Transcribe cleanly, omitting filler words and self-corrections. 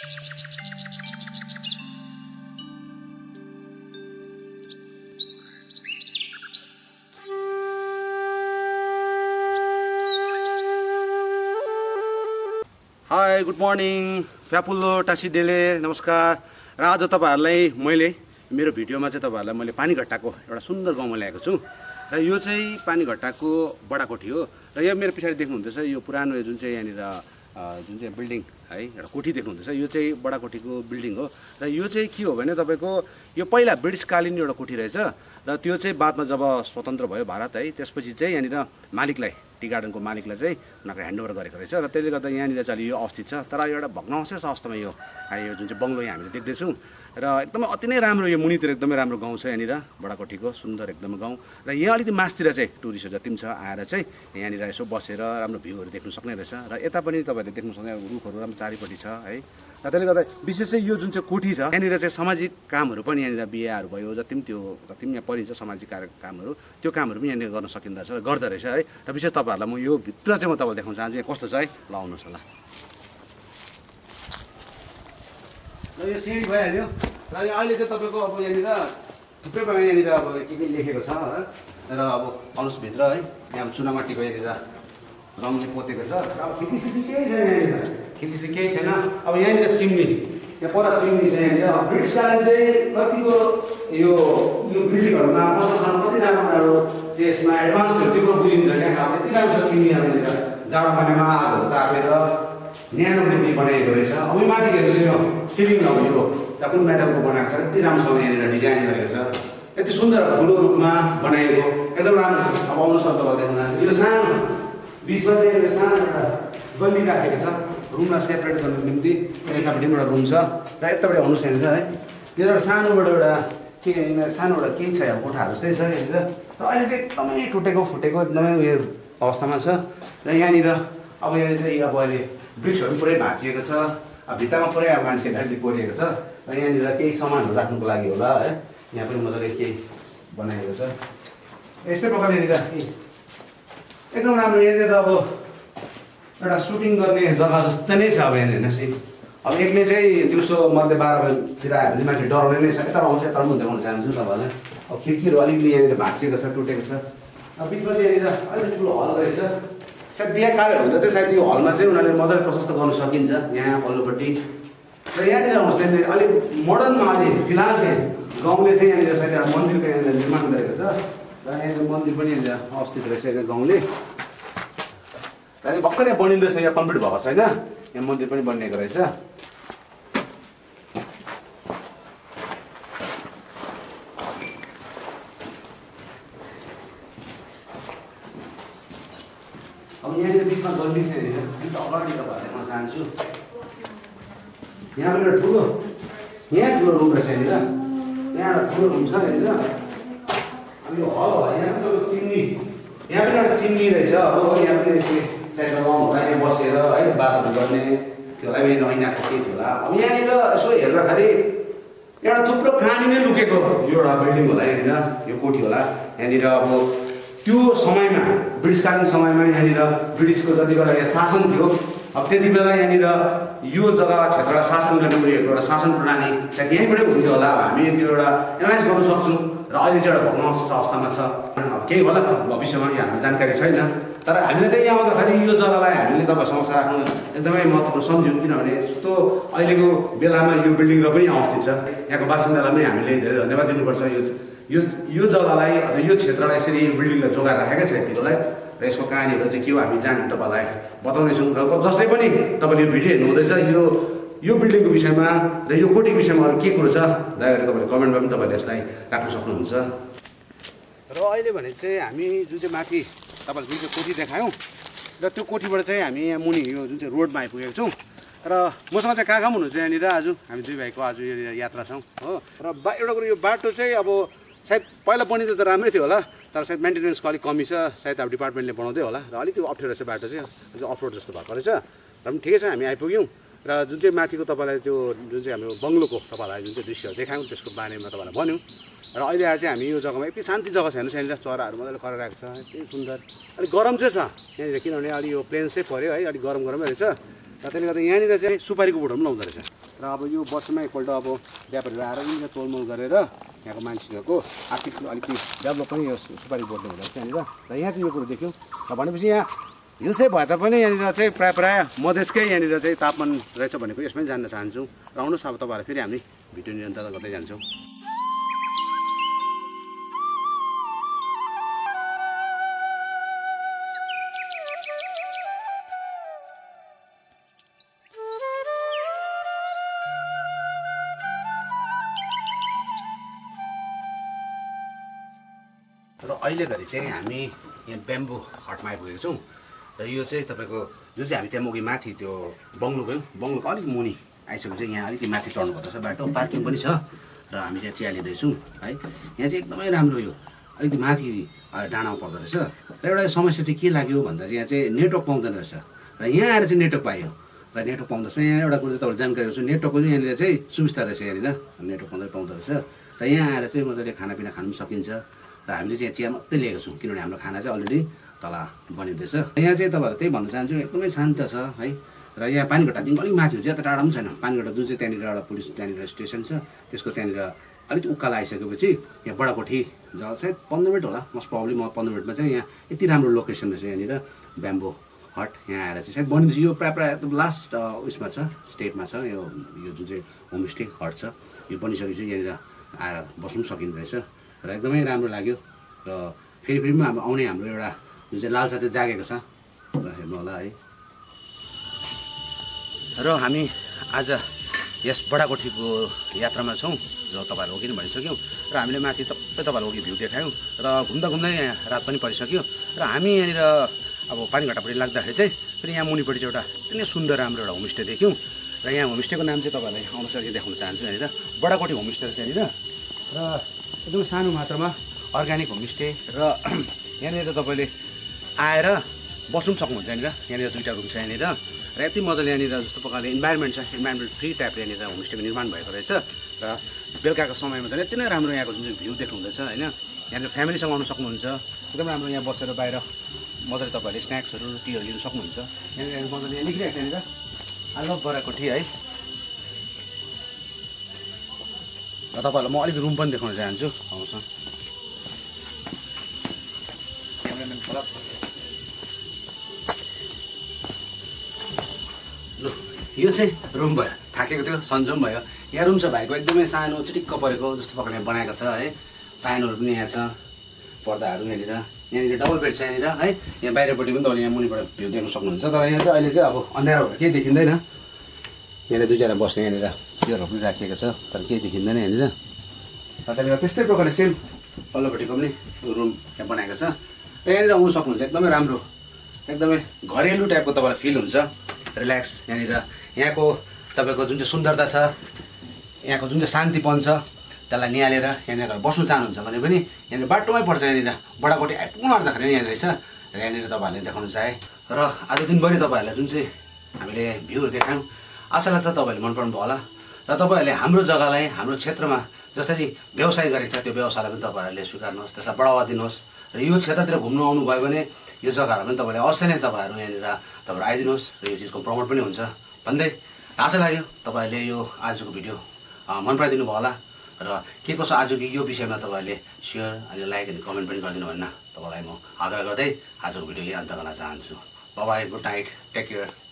High good morning फ्यापुल्लो टासीडेले नमस्कार। र आज तपाईहरुलाई मैले मेरो भिडियोमा चाहिँ तपाईहरुलाई मैले पानीघट्टाको एउटा सुन्दर गाउँमा ल्याएको छु। र यो चाहिँ पानीघट्टाको बडाकोठी हो। र यो मेरो पछाडि देख्नुहुँदैछ यो पुरानो जुन चाहिँ यहाँनिर जुन चाहिँ बिल्डिङ है एउटा कोठी देख्नुहुँदैछ यो चाहिँ बडाकोठीको बिल्डिङ हो। र यो चाहिँ के हो भने तपाईको यो पहिला ब्रिटिसकालीन एउटा कोठी रहेछ। र त्यो चाहिँ बादमा जब स्वतन्त्र भयो भारत है त्यसपछि चाहिँ यहाँनिर मालिकलाई टी गार्डनको मालिकलाई चाहिँ उनीहरूले ह्यान्डओभर गरेको रहेछ। र त्यसले गर्दा यहाँनिर चाहिँ यो अवस्थित छ। तर एउटा भग्नावशेष अवस्थामा यो जुन चाहिँ बङ्गलो यहाँ हामीले देख्दैछौँ। र एकदमै अति नै राम्रो यो मुनितिर एकदमै राम्रो गाउँ छ यहाँनिर बडाकोठीको सुन्दर एकदम गाउँ। र यहाँ अलिकति मासतिर चाहिँ टुरिस्टहरू जति पनि छ आएर चाहिँ यहाँनिर यसो बसेर राम्रो भ्यूहरू देख्नु सक्ने रहेछ। र यता पनि तपाईँहरूले देख्नु सक्ने रुखहरू राम्रो चारैपट्टि छ है। र त्यसले गर्दा विशेष चाहिँ यो जुन चाहिँ कोठी छ यहाँनिर चाहिँ सामाजिक कामहरू पनि यहाँनिर बिहेहरू भयो जति पनि यहाँ परिन्छ सामाजिक कामहरू त्यो कामहरू पनि यहाँनिर गर्न सकिँदो रहेछ र गर्दो रहेछ है। र विशेष तपाईँहरूलाई म यो भित्र चाहिँ म तपाईँलाई देखाउन चाहन्छु यहाँ कस्तो छ है। ल आउनुहोस् होला। र यो सिँढी भइहाल्यो। र अहिले चाहिँ तपाईँको अब यहाँनिर थुप्रै प्रकार यहाँनिर अब के लेखेको छ र अब आउनुहोस् भित्र है। यहाँ चुनामाटीको यहाँनिर रङले पोतेको छ। अब खिड्की केही छैन यहाँनिर खिड्की केही छैन। अब यहाँनिर चिम्नी यहाँ पर चिम्नी छ यहाँनिर। ब्रिटिसकालीन चाहिँ कतिको यो बिल्डिङहरूमा कन्स्ट्रक्सन कति राम्रो त्यसमा एडभान्सहरू त्यो बुझिन्छ क्या। अब यति राम्रो छ चिम्नी अब यहाँनिर जाडो महिनामा आगोहरू तापेर न्यानो निम्ति बनाएको रहेछ। अब यो माथि हेर्नुहोस् यो सिलिङ अब यो कुन मेटलको बनाएको छ यति राम्रोसँग यहाँनिर डिजाइन गरेको छ। यति सुन्दर ठुलो रूपमा बनाएको एकदम राम्रो छ। अब आउनुहोस् न तपाईँले यो सानो बिचमा चाहिँ यो सानो एउटा गल्ली राखेको छ रुमलाई सेपरेट गर्नको निम्ति। यतापट्टि एउटा रुम छ र यतापट्टि आउनुहोस् यहाँनिर है। यो एउटा सानोबाट एउटा के सानो एउटा केही छ कोठाहरू जस्तै छ यहाँनिर। र अहिले चाहिँ एकदमै टुटेको फुटेको एकदमै उयो अवस्थामा छ। र यहाँनिर अब यहाँनिर चाहिँ अब अहिले ब्रिक्सहरू पुरै भाँचिएको छ। अब भित्तामा पुरै अब मान्छेहरूले कोरिएको छ। र यहाँनिर केही सामानहरू राख्नुको लागि होला है। यहाँ पनि मजाले केही बनाएको छ यस्तै प्रकारले यहाँनिर एकदम राम्रो। यहाँनिर त अब एउटा सुटिङ गर्ने जग्गा जस्तै नै छ। अब यहाँनिर हेर्नुहोस् अब एकले चाहिँ दिउँसो मध्ये 12 बजीतिर आयो भने मान्छे डराउने नै छ। यता आउँछ यता म देखाउन चाहन्छु तपाईँहरूलाई। अब खिड्कीहरू अलिकति यहाँनिर भाँचिएको छ टुटेको छ। अब बिचमा चाहिँ यहाँनिर अलिकति ठुलो हल रहेछ। सायद बिहा कार्यहरू हुँदा चाहिँ सायद यो हलमा चाहिँ उनीहरूले मजाले प्रशस्त गर्न सकिन्छ यहाँ पल्लोपट्टि। र यहाँनिर आउनुहोस् यहाँनिर अलिक मोडर्नमा अहिले फिलहाल चाहिँ गाउँले चाहिँ यहाँनिर सायद एउटा मन्दिरको यहाँनिर निर्माण गरेको छ। र यहाँनिर मन्दिर पनि यहाँनिर अवस्थित रहेछ यहाँनिर गाउँले। र भर्खरै बनिँदैछ यहाँ कम्प्लिट भएको छैन। यहाँ मन्दिर पनि बनिएको रहेछ। अब यहाँनिर बिचमा गल्ली छ यहाँनिर अलिक अगाडि तपाईँहरूलाई देखाउन चाहन्छु। यहाँ पनि एउटा ठुलो यहाँ ठुलो रुम रहेछ यहाँनिर। यहाँ एउटा ठुलो रुम छ यहाँनिर। अब यो हल होला यहाँ पनि चिम्नी यहाँ पनि एउटा चिम्नी रहेछ। अब यहाँ पनि सायद होला यहाँ बसेर है बातहरू गर्ने त्यो लागि ऐनाको के थियो होला। अब यहाँनिर यसो हेर्दाखेरि एउटा थुप्रो कहानी नै लुकेको यो एउटा बिल्डिङ होला यहाँनिर यो कोठी होला। यहाँनिर अब त्यो समयमा ब्रिटिसकालीन समयमा यहाँनिर ब्रिटिसको जति बेला यहाँ शासन थियो अब त्यति बेला यहाँनिर यो जग्गा क्षेत्रलाई शासन गर्ने उनीहरूको एउटा शासन प्रणाली सायद यहीँबाटै हुन्थ्यो होला। अब हामी त्यो एउटा एनालाइज गर्न सक्छौँ। र अहिले चाहिँ एउटा भग्नावशेष अवस्थामा छ। अब केही होला भविष्यमा यो हाम्रो जानकारी छैन। तर हामीले चाहिँ यहाँ आउँदाखेरि यो जग्गालाई हामीले तपाईँ समक्ष राख्नु एकदमै महत्त्वपूर्ण सम्झ्यौँ। किनभने यस्तो अहिलेको बेलामा यो बिल्डिङ र पनि अवस्थित छ। यहाँको बासिन्दालाई पनि हामीले धेरै धन्यवाद दिनुपर्छ। यो जग्गालाई अथवा यो क्षेत्रलाई यसरी यो बिल्डिङलाई जोगाएर राखेकै छ यतिकोलाई। र यसको कहानीहरू चाहिँ के हो हामी जाने तपाईँलाई बताउनेछौँ। र जसले पनि तपाईँले यो भिडियो हेर्नु हुँदैछ यो बिल्डिङको विषयमा र यो कोठीको विषयमा अरू के कुरो छ दया गरेर तपाईँले कमेन्टमा पनि तपाईँले यसलाई राख्न सक्नुहुन्छ। र अहिले भने चाहिँ हामी जुन चाहिँ माथि तपाईँले जुन चाहिँ कोठी देखायौँ र त्यो कोठीबाट चाहिँ हामी यहाँ मुनि यो जुन चाहिँ रोडमा आइपुगेको छौँ। र मसँग चाहिँ काका पनि हुनुहुन्छ यहाँनिर। आज हामी दुई भाइको आज यहाँनिर यात्रा छौँ हो। र एउटा कुरो यो बाटो चाहिँ अब सायद पहिला बनिँदा त राम्रै थियो होला तर सायद मेन्टेनेन्सको अलिक कमी छ। सायद अब डिपार्टमेन्टले बनाउँदै होला र अलिक अप्ठ्यारो रहेछ बाटो चाहिँ अफरोड जस्तो भएको रहेछ। र पनि ठिकै छ हामी आइपुग्यौँ। र जुन चाहिँ माथिको तपाईँलाई त्यो जुन चाहिँ हाम्रो बङ्गलोको तपाईँलाई जुन चाहिँ दृश्यहरू देखायौँ त्यसको बारेमा तपाईँलाई भन्यौँ। र अहिले आएर चाहिँ हामी यो जग्गामा यति शान्ति जग्गा छ हेर्नुहोस्। यहाँनिर चराहरू मजाले कराइरहेको छ यति सुन्दर। अलिक गरम चाहिँ छ यहाँनिर किनभने अलि यो प्लेन चाहिँ पऱ्यो है अलिक गरम गरमै रहेछ। र त्यसले गर्दा यहाँनिर चाहिँ सुपारीको बोटहरू पनि लाउँदो रहेछ। र र अब यो वर्षमा एकपल्ट अब व्यापारीहरू आएर यिनीहरू तोलमोल गरेर यहाँको मान्छेहरूको आर्थिक अलिकति डेभलप पनि यो सुपारी बोर्डले हुँदो रहेछ यहाँनिर र यहाँ चाहिँ यो कुरो देख्यो र भनेपछि यहाँ हिल्सै भए तापनि यहाँनिर चाहिँ प्रायः मधेसकै यहाँनिर चाहिँ तापमान रहेछ भन्ने कुरो यसमै जान्न चाहन्छौँ र आउनुहोस् अब तपाईँहरू फेरि हामी भिडियो निरन्तर गर्दै जान्छौँ। र अहिले घरि चाहिँ हामी यहाँ ब्याम्बो हटमा आइपुगेको छौँ र यो चाहिँ तपाईँको जुन चाहिँ हामी त्यहाँ मुखी माथि त्यो बङ्गलो गयौँ बङ्गलोको अलिक मुनि आइसकेपछि यहाँ अलिकति माथि चढ्नु पर्दछ बाटो पार्किङ पनि छ र हामी चाहिँ चिया लिँदैछौँ है। यहाँ चाहिँ एकदमै राम्रो यो अलिकति माथि डाँडामा पर्दो रहेछ र एउटा समस्या चाहिँ के लाग्यो भन्दा चाहिँ यहाँ चाहिँ नेटवर्क पाउँदैन रहेछ र यहाँ आएर चाहिँ नेटवर्क पायो र नेटवर्क पाउँदछ। यहाँ एउटा कुरो चाहिँ तपाईँले जानकारी दिन्छु नेटवर्कको चाहिँ यहाँनिर चाहिँ सुविस्ता रहेछ यहाँनिर नेटवर्क पाउँदो रहेछ र यहाँ आएर चाहिँ मजाले खानापिना खानु पनि सकिन्छ र हामीले चाहिँ चिया मात्रै लिएको छौँ किनभने हाम्रो खाना चाहिँ अलरेडी तल बनिँदैछ। यहाँ चाहिँ तपाईँहरू त्यही भन्न चाहन्छु एकदमै शान्त छ है र यहाँ पानीघट्टादेखि अलिक माथि हुन्छ ज्यादा टाढा पनि छैन पानीघट्टा जुन चाहिँ त्यहाँनिर एउटा पुलिस त्यहाँनिर स्टेसन छ त्यसको त्यहाँनिर अलिक उकालो आइसकेपछि यहाँ बडाकोठी जग्गा चाहिँ 15 मिनट होला मोस्ट प्रब्लम 15 मिनटमा चाहिँ यहाँ यति राम्रो लोकेसन रहेछ यहाँनिर ब्याम्बो हट यहाँ आएर चाहिँ सायद बनिन्छ यो प्रायः एकदम लास्ट उयसमा छ स्टेटमा छ यो जुन चाहिँ होमस्टे हट छ यो बनिसकेपछि यहाँनिर आएर बस्नु सकिने रहेछ र एकदमै राम्रो लाग्यो र फेरि पनि अब आउने हाम्रो एउटा जुन चाहिँ लालसा चाहिँ जागेको छ र हेर्नु होला है। र हामी आज यस बडाकोठीको यात्रामा छौँ जो तपाईँहरू अघि नै भनिसक्यौँ र हामीले माथि सबै तपाईँहरू अघि भ्यू देखायौँ र घुम्दा घुम्दै यहाँ रात पनि परिसक्यो र हामी यहाँनिर अब पानीघट्टापट्टि लाग्दाखेरि चाहिँ फेरि यहाँ मुनिपट्टि चाहिँ एउटा एकदमै सुन्दर राम्रो एउटा होमस्टे देख्यौँ र यहाँ होमस्टेको नाम चाहिँ तपाईँहरूलाई अनुसार देखाउन चाहन्छु यहाँनिर बडाकोठी होमस्टे रहेछ यहाँनिर र एकदमै सानो मात्रामा अर्ग्यानिक होमस्टे र यहाँनिर तपाईँले आएर बस्नु पनि सक्नुहुन्छ यहाँनिर दुईवटा रुम छ यहाँनिर र यति मजाले यहाँनिर जस्तो प्रकारले इन्भाइरोमेन्ट छ इन्भाइरोमेन्ट फ्री टाइपले यहाँनिर होमस्टेको निर्माण भएको रहेछ र बेलुकाको समयमा त यति नै राम्रो यहाँको जुन चाहिँ भ्यू देख्नुहुँदैछ होइन यहाँनिर फ्यामिलीसँग आउनु सक्नुहुन्छ एकदम राम्रो यहाँ बसेर बाहिर मजाले तपाईँहरूले स्न्याक्सहरू टीहरू लिनु सक्नुहुन्छ यहाँनिर मजाले यहाँ लेखिरहेको छ यहाँनिर आई लभ बडाकोठी है। र तपाईँहरूलाई म अलिक रुम पनि देखाउन चाहन्छु आउँछ ल यो चाहिँ रुम भयो थाकेको थियो सन्चो पनि भयो यहाँ रुम छ भाइको एकदमै सानो चिटिक्क परेको जस्तो प्रकारले बनाएको छ है फ्यानहरू पनि यहाँ छ पर्दाहरू यहाँनिर डबल बेड छ यहाँनिर है यहाँ बाहिरपट्टि पनि तपाईँले यहाँ मुनिबाट भ्यू देख्न सक्नुहुन्छ तर यहाँ चाहिँ अहिले चाहिँ अब अँध्यारो भएर केही देखिँदैन यहाँनिर दुईजना बस्ने यहाँनिर चेयरहरू पनि राखिएको छ तर केही देखिँदैन यहाँनिर त्यसले त्यस्तै प्रकारले सेम पल्लोपट्टिको पनि रुम यहाँ बनाएको छ र यहाँनिर आउनु सक्नुहुन्छ एकदमै राम्रो एकदमै घरेलु टाइपको तपाईँलाई फिल हुन्छ रिल्याक्स यहाँनिर यहाँको तपाईँको जुन चाहिँ सुन्दरता छ यहाँको जुन चाहिँ शान्तिपन छ त्यसलाई निहालेर यहाँनिर बस्नु चाहनुहुन्छ भने पनि यहाँनिर बाटोमै पर्छ यहाँनिर बडाकोठी आइपुग्नु आँट्दाखेरि यहाँ रहेछ र यहाँनिर तपाईँहरूले देखाउनु चाहे र आज दिनभरि तपाईँहरूलाई जुन चाहिँ हामीले भ्यूहरू देखायौँ आशा लाग्छ तपाईँहरूले मन पराउनु भयो होला र तपाईँहरूले हाम्रो जग्गालाई हाम्रो क्षेत्रमा जसरी व्यवसाय गरेको छ त्यो व्यवसायलाई पनि तपाईँहरूले स्वीकार्नुहोस् त्यसलाई बढावा दिनुहोस् र यो क्षेत्रतिर घुम्नु आउनुभयो भने यो जग्गाहरू पनि तपाईँले अवश्य नै तपाईँहरू यहाँनिर तपाईँहरू आइदिनुहोस् र यो चिजको प्रमोट पनि हुन्छ भन्दै आशा लाग्यो तपाईँहरूले यो आजको भिडियो मन पराइदिनु भयो होला र के कसो आजको यो विषयमा तपाईँहरूले सेयर अनि लाइक अनि कमेन्ट पनि गरिदिनु भन्न तपाईँलाई म आग्रह गर्दै आजको भिडियो यही अन्त गर्न चाहन्छु। Bye good night take care.